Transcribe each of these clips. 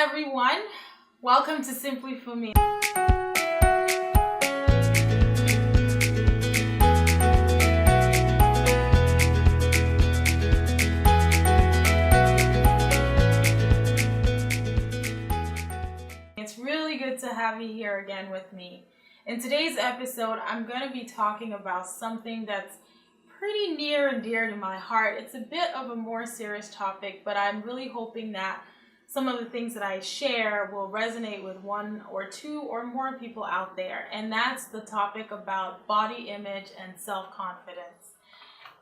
everyone. Welcome to Simply For Me. It's really good to have you here again with me. In today's episode, I'm going to be talking about something that's pretty near and dear to my heart. It's a bit of a more serious topic, but I'm really hoping that some of the things that I share will resonate with one or two or more people out there. And that's the topic about body image and self-confidence.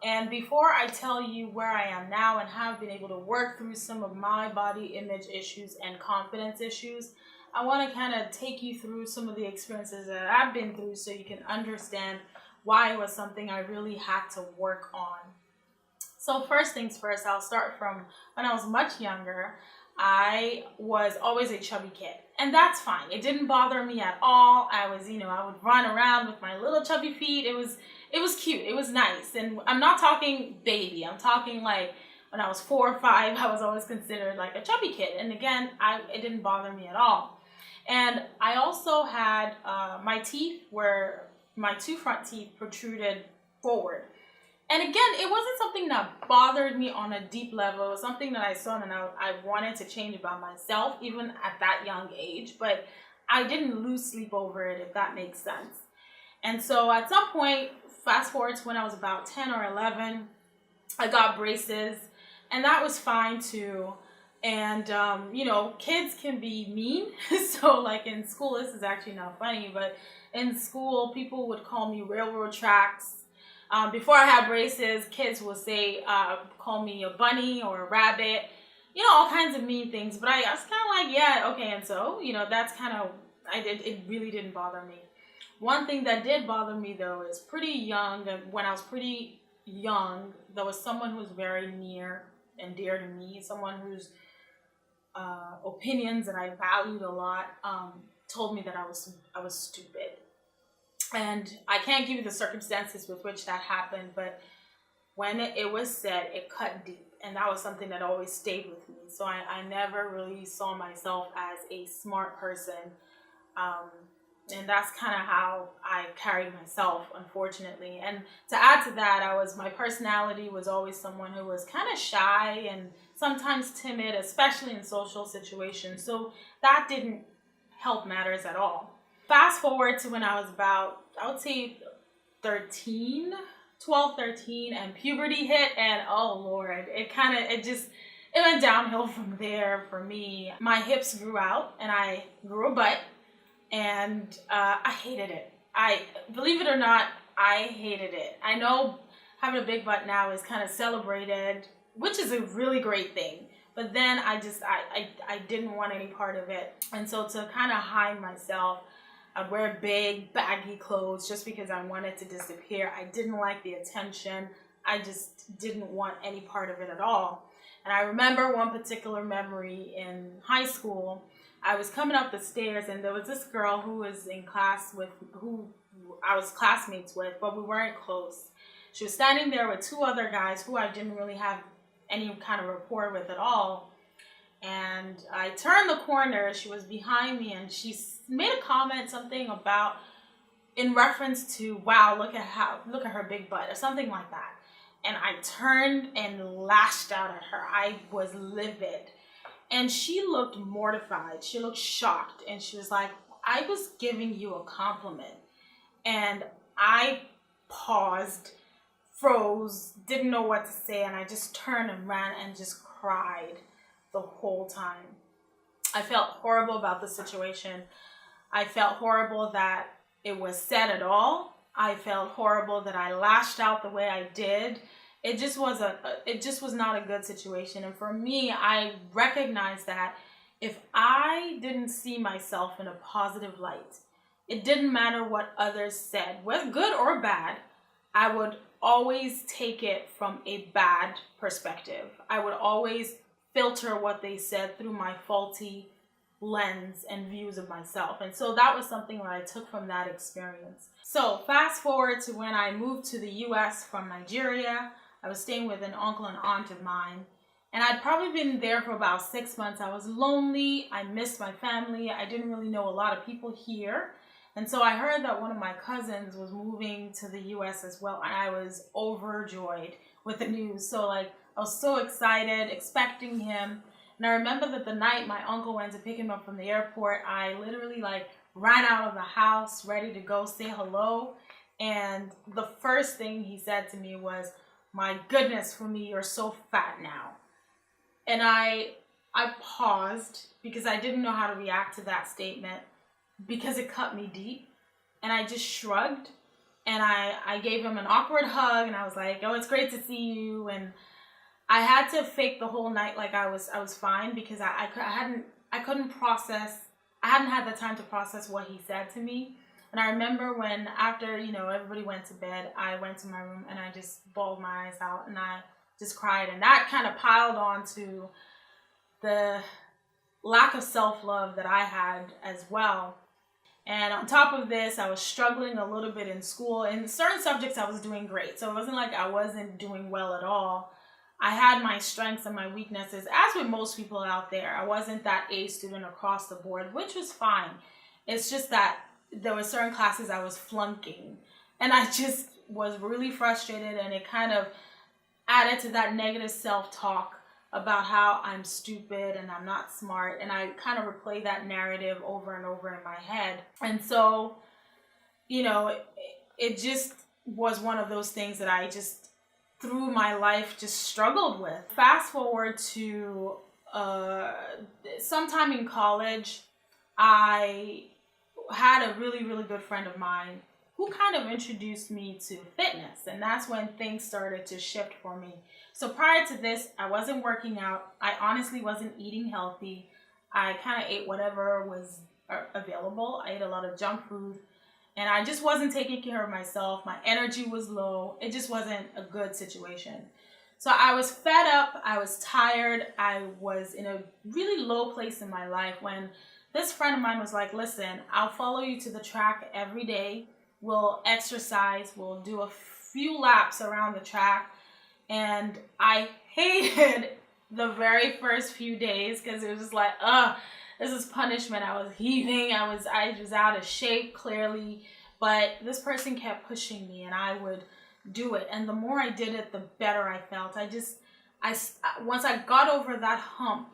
And before I tell you where I am now and how I've been able to work through some of my body image issues and confidence issues, I want to kind of take you through some of the experiences that I've been through so you can understand why it was something I really had to work on. So first things first, I'll start from when I was much younger. I was always a chubby kid, and that's fine. It didn't bother me at all. I would run around with my little chubby feet. It was cute. It was nice. And I'm not talking baby. I'm talking like when I was 4 or 5, I was always considered like a chubby kid. And again, it didn't bother me at all. And I also had my teeth where my 2 front teeth protruded forward. And again, it wasn't something that bothered me on a deep level. It was something that I saw and I wanted to change about myself, even at that young age. But I didn't lose sleep over it, if that makes sense. And so at some point, fast forward to when I was about 10 or 11, I got braces. And that was fine too. And, kids can be mean. So like in school, this is actually not funny, but in school, people would call me railroad tracks. Before I had braces, kids would say, call me a bunny or a rabbit, all kinds of mean things. But I was kind of like, yeah, okay. And so, that's kind of, it really didn't bother me. One thing that did bother me though is pretty young. When I was pretty young, there was someone who was very near and dear to me, someone whose opinions that I valued a lot, told me that I was stupid. And I can't give you the circumstances with which that happened, but when it was said, it cut deep. And that was something that always stayed with me. So I never really saw myself as a smart person. And that's kind of how I carried myself, unfortunately. And to add to that, my personality was always someone who was kind of shy and sometimes timid, especially in social situations. So that didn't help matters at all. Fast forward to when I was about, I would say 13, and puberty hit, and oh Lord, it went downhill from there for me. My hips grew out and I grew a butt, and I hated it. Believe it or not, I hated it. I know having a big butt now is kind of celebrated, which is a really great thing. But then I didn't want any part of it. And so to kind of hide myself, I'd wear big, baggy clothes just because I wanted to disappear. I didn't like the attention. I just didn't want any part of it at all. And I remember one particular memory in high school. I was coming up the stairs and there was this girl who was in class with, who I was classmates with, but we weren't close. She was standing there with 2 other guys who I didn't really have any kind of rapport with at all. And I turned the corner, she was behind me, and she made a comment, something about, in reference to, wow, look at her big butt, or something like that. And I turned and lashed out at her. I was livid. And she looked mortified. She looked shocked. And she was like, I was giving you a compliment. And I paused, froze, didn't know what to say, and I just turned and ran and just cried the whole time. I felt horrible about the situation. I felt horrible that it was said at all. I felt horrible that I lashed out the way I did. It just was not a good situation. And for me, I recognized that if I didn't see myself in a positive light, it didn't matter what others said, whether good or bad, I would always take it from a bad perspective. I would always filter what they said through my faulty lens and views of myself. And so that was something that I took from that experience. So fast forward to when I moved to the US from Nigeria. I was staying with an uncle and aunt of mine, And I'd probably been there for about 6 months. I was lonely. I missed my family. I didn't really know a lot of people here. And so I heard that one of my cousins was moving to the US as well. And I was overjoyed with the news. So like, I was so excited, expecting him. And I remember that the night my uncle went to pick him up from the airport, I literally like ran out of the house, ready to go say hello. And the first thing he said to me was, "My goodness, for me, you're so fat now." And I paused because I didn't know how to react to that statement because it cut me deep. And I just shrugged and I gave him an awkward hug and I was like, "Oh, it's great to see you." And I had to fake the whole night like I was fine because I hadn't had the time to process what he said to me. And I remember when after, everybody went to bed, I went to my room and I just bawled my eyes out and I just cried. And that kind of piled on to the lack of self-love that I had as well. And on top of this, I was struggling a little bit in school. In certain subjects, I was doing great. So it wasn't like I wasn't doing well at all. I had my strengths and my weaknesses, as with most people out there. I wasn't that A student across the board, which was fine. It's just that there were certain classes I was flunking. And I just was really frustrated, and it kind of added to that negative self-talk about how I'm stupid and I'm not smart. And I kind of replay that narrative over and over in my head. And so, it just was one of those things that I just, through my life, just struggled with. Fast forward to sometime in college, I had a really, really good friend of mine who kind of introduced me to fitness. And that's when things started to shift for me. So prior to this, I wasn't working out. I honestly wasn't eating healthy. I kind of ate whatever was available. I ate a lot of junk food. And I just wasn't taking care of myself. My energy was low. It just wasn't a good situation. So I was fed up. I was tired. I was in a really low place in my life when this friend of mine was like, "Listen, I'll follow you to the track every day. We'll exercise. We'll do a few laps around the track." And I hated the very first few days because it was just like, this is punishment. I was heaving. I was out of shape, clearly. But this person kept pushing me and I would do it. And the more I did it, the better I felt. Once I got over that hump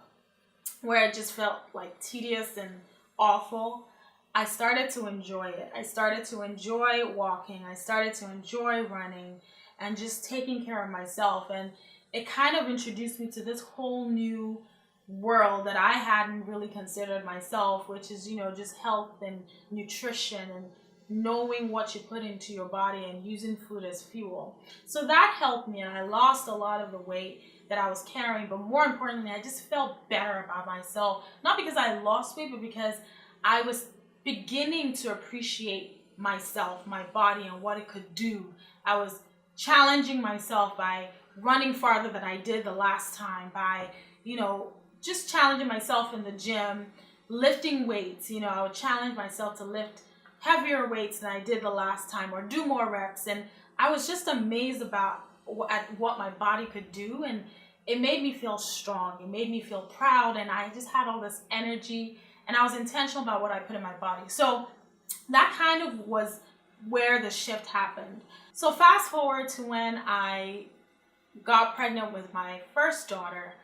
where it just felt like tedious and awful, I started to enjoy it. I started to enjoy walking. I started to enjoy running and just taking care of myself. And it kind of introduced me to this whole new world that I hadn't really considered myself, which is, just health and nutrition and knowing what you put into your body and using food as fuel. So that helped me, and I lost a lot of the weight that I was carrying. But more importantly, I just felt better about myself. Not because I lost weight, but because I was beginning to appreciate myself, my body, and what it could do. I was challenging myself by running farther than I did the last time, by, just challenging myself in the gym, lifting weights. I would challenge myself to lift heavier weights than I did the last time or do more reps. And I was just amazed at what my body could do. And it made me feel strong. It made me feel proud. And I just had all this energy. And I was intentional about what I put in my body. So that kind of was where the shift happened. So fast forward to when I got pregnant with my first daughter.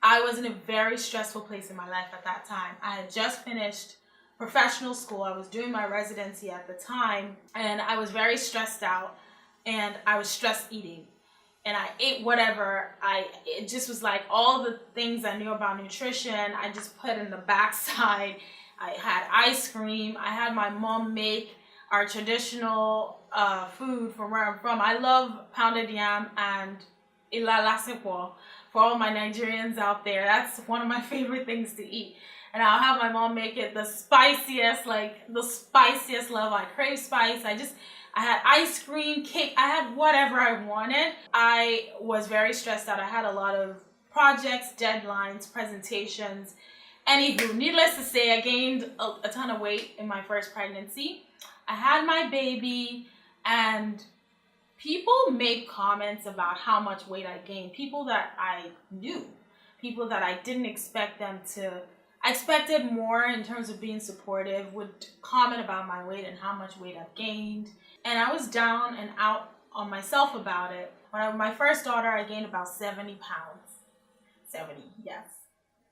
I was in a very stressful place in my life at that time. I had just finished professional school. I was doing my residency at the time, and I was very stressed out, and I was stress eating. And I ate whatever. It just was like all the things I knew about nutrition, I just put in the backside. I had ice cream. I had my mom make our traditional food from where I'm from. I love pounded yam and ilala sepo. For all my Nigerians out there, that's one of my favorite things to eat. And I'll have my mom make it the spiciest love. I crave spice. I had ice cream, cake. I had whatever I wanted. I was very stressed out. I had a lot of projects, deadlines, presentations. Anywho, needless to say, I gained a ton of weight in my first pregnancy. I had my baby, and people made comments about how much weight I gained. People that I knew. people that I didn't expect them to. I expected more in terms of being supportive, would comment about my weight and how much weight I've gained. And I was down and out on myself about it. When my first daughter, I gained about 70 pounds. 70, yes.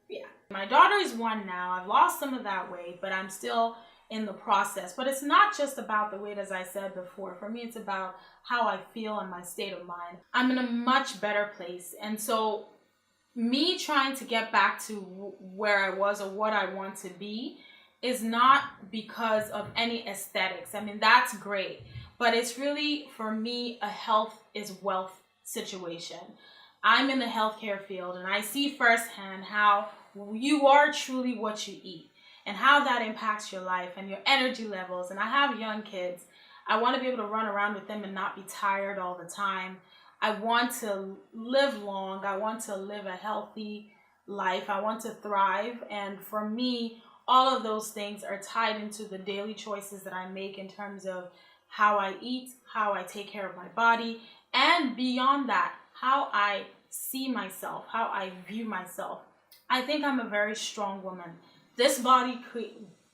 Yeah. My daughter is 1 now. I've lost some of that weight, but I'm still in the process. But it's not just about the weight, as I said before. For me, it's about how I feel and my state of mind. I'm in a much better place. And so me trying to get back to where I was or what I want to be is not because of any aesthetics. I mean, that's great, but it's really, for me, a health is wealth situation. I'm in the healthcare field, and I see firsthand how you are truly what you eat and how that impacts your life and your energy levels. And I have young kids. I want to be able to run around with them and not be tired all the time. I want to live long. I want to live a healthy life. I want to thrive. And for me, all of those things are tied into the daily choices that I make in terms of how I eat, how I take care of my body, and beyond that, how I see myself, how I view myself. I think I'm a very strong woman. This body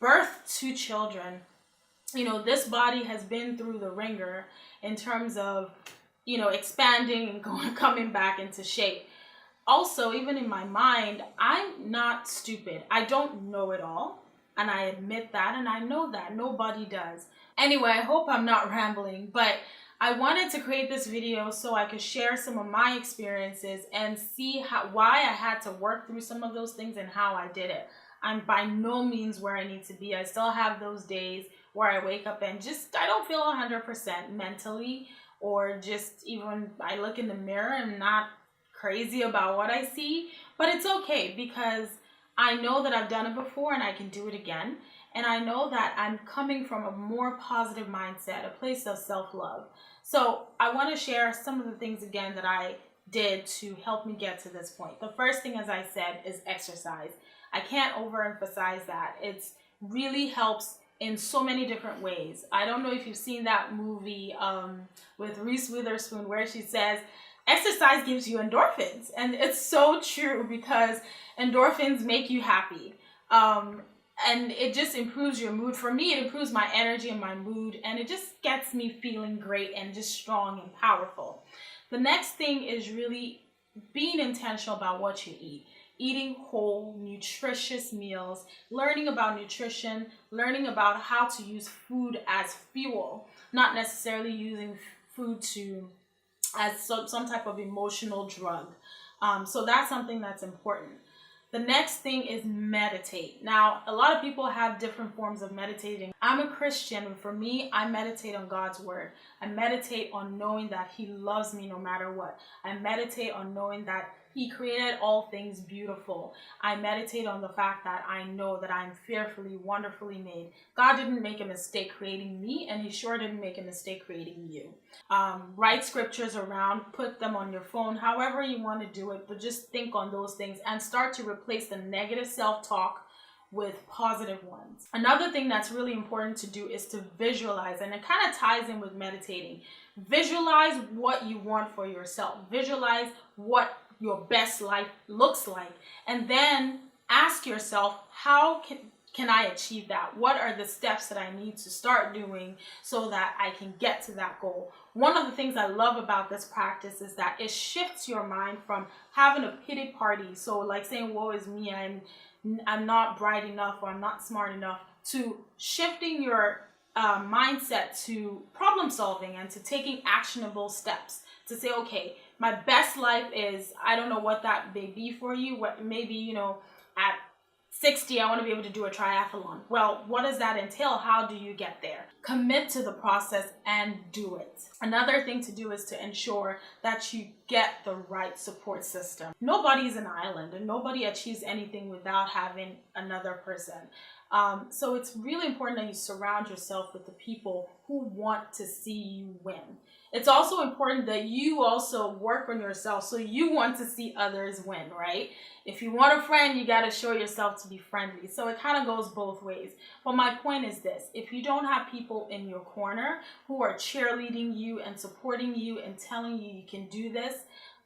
birthed 2 children. You know, this body has been through the ringer in terms of, you know, expanding and coming back into shape. Also, even in my mind, I'm not stupid. I don't know it all. And I admit that, and I know that. Nobody does. Anyway, I hope I'm not rambling, but I wanted to create this video so I could share some of my experiences and see why I had to work through some of those things and how I did it. I'm by no means where I need to be. I still have those days where I wake up and I don't feel 100% mentally, or just even I look in the mirror and not crazy about what I see. But it's okay, because I know that I've done it before and I can do it again. And I know that I'm coming from a more positive mindset, a place of self-love. So I want to share some of the things again that I did to help me get to this point. The first thing, as I said, is exercise. I can't overemphasize that. It really helps in so many different ways. I don't know if you've seen that movie with Reese Witherspoon where she says, exercise gives you endorphins. And it's so true, because endorphins make you happy. And it just improves your mood. For me, it improves my energy and my mood, and it just gets me feeling great and just strong and powerful. The next thing is really being intentional about what you eat. Eating whole, nutritious meals, learning about nutrition, learning about how to use food as fuel, not necessarily using food as some type of emotional drug. So that's something that's important. The next thing is meditate. Now, a lot of people have different forms of meditating. I'm a Christian, and for me, I meditate on God's word. I meditate on knowing that He loves me no matter what. I meditate on knowing that He created all things beautiful. I meditate on the fact that I know that I'm fearfully, wonderfully made. God didn't make a mistake creating me, and He sure didn't make a mistake creating you. Write scriptures around, put them on your phone, however you want to do it, but just think on those things and start to replace the negative self-talk with positive ones. Another thing that's really important to do is to visualize, and it kind of ties in with meditating. Visualize what you want for yourself. Visualize what your best life looks like, and then ask yourself, how can I achieve that? What are the steps that I need to start doing so that I can get to that goal? One of the things I love about this practice is that it shifts your mind from having a pity party, so like saying, woe is me, I'm not bright enough, or I'm not smart enough, to shifting your mindset to problem solving and to taking actionable steps to say, okay, my best life is, I don't know what that may be for you. What maybe, you know, at 60, I want to be able to do a triathlon. Well, what does that entail? How do you get there? Commit to the process and do it. Another thing to do is to ensure that you get the right support system. Nobody's an island, and nobody achieves anything without having another person. So it's really important that you surround yourself with the people who want to see you win. It's also important that you also work on yourself so you want to see others win, right? If you want a friend, you got to show yourself to be friendly. So it kind of goes both ways. But my point is this: if you don't have people in your corner who are cheerleading you and supporting you and telling you you can do this,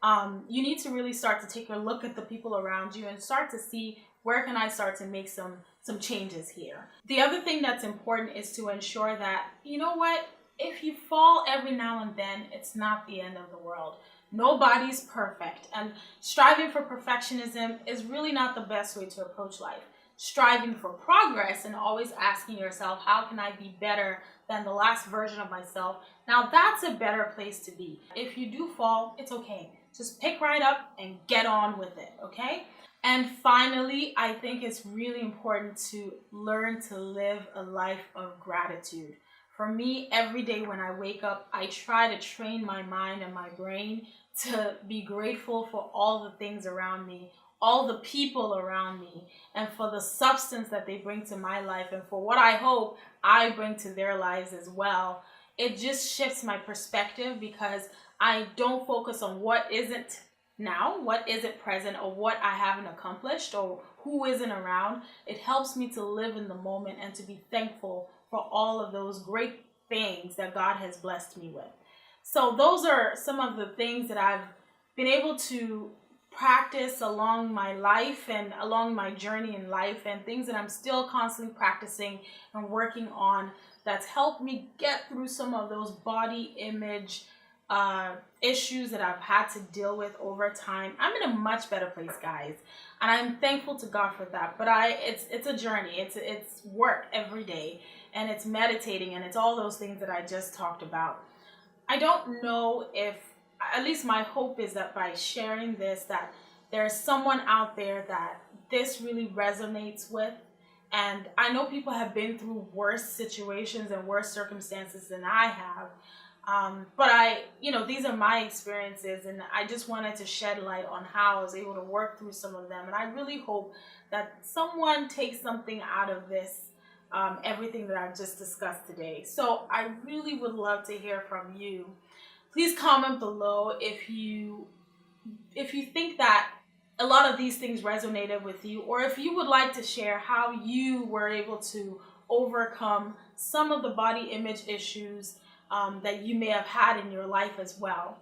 you need to really start to take a look at the people around you and start to see, where can I start to make some changes here. The other thing that's important is to ensure that, you know what, if you fall every now and then, it's not the end of the world. Nobody's perfect, and striving for perfectionism is really not the best way to approach life. Striving for progress and always asking yourself, how can I be better than the last version of myself? Now that's a better place to be. If you do fall, it's okay. Just pick right up and get on with it, okay? And finally, I think it's really important to learn to live a life of gratitude. For me, every day when I wake up, I try to train my mind and my brain to be grateful for all the things around me, all the people around me, and for the substance that they bring to my life, and for what I hope I bring to their lives as well. It just shifts my perspective, because I don't focus on what isn't now, what isn't present, or what I haven't accomplished, or who isn't around. It helps me to live in the moment and to be thankful for all of those great things that God has blessed me with. So those are some of the things that I've been able to practice along my life and along my journey in life, and things that I'm still constantly practicing and working on, that's helped me get through some of those body image issues that I've had to deal with over time. I'm in a much better place, guys, and I'm thankful to God for that. But it's a journey. It's work every day, and it's meditating, and it's all those things that I just talked about. I don't know if, at least my hope is that by sharing this, that there's someone out there that this really resonates with. And I know people have been through worse situations and worse circumstances than I have. But these are my experiences, and I just wanted to shed light on how I was able to work through some of them. And I really hope that someone takes something out of this, everything that I've just discussed today. So I really would love to hear from you. Please comment below if you think that a lot of these things resonated with you, or if you would like to share how you were able to overcome some of the body image issues that you may have had in your life as well.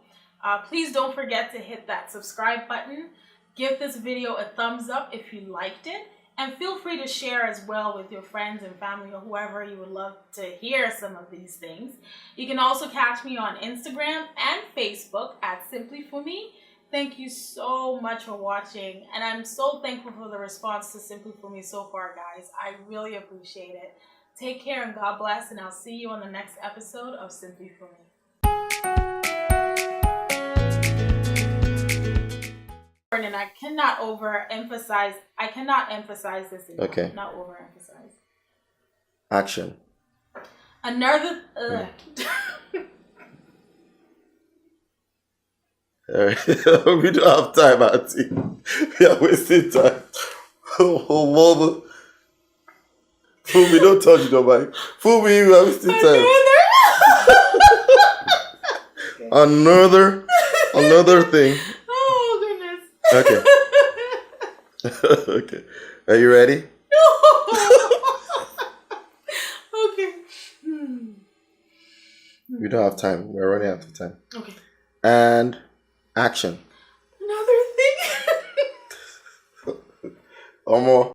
Please don't forget to hit that subscribe button. Give this video a thumbs up if you liked it. And feel free to share as well with your friends and family, or whoever you would love to hear some of these things. You can also catch me on Instagram and Facebook at Simply For Me. Thank you so much for watching, and I'm so thankful for the response to Simply For Me so far, guys. I really appreciate it. Take care and God bless, and I'll see you on the next episode of Simply For Me. And I cannot emphasize this enough. Okay. Not overemphasize. Action. Another. We don't have time, Auntie. We are wasting time. Oh, mama. Fool me, don't touch the mic. Fool me, we are wasting time. Another thing. Oh, goodness. Okay. Okay. Are you ready? Okay. We don't have time. We're running out of time. Okay. And action. Another thing. One more.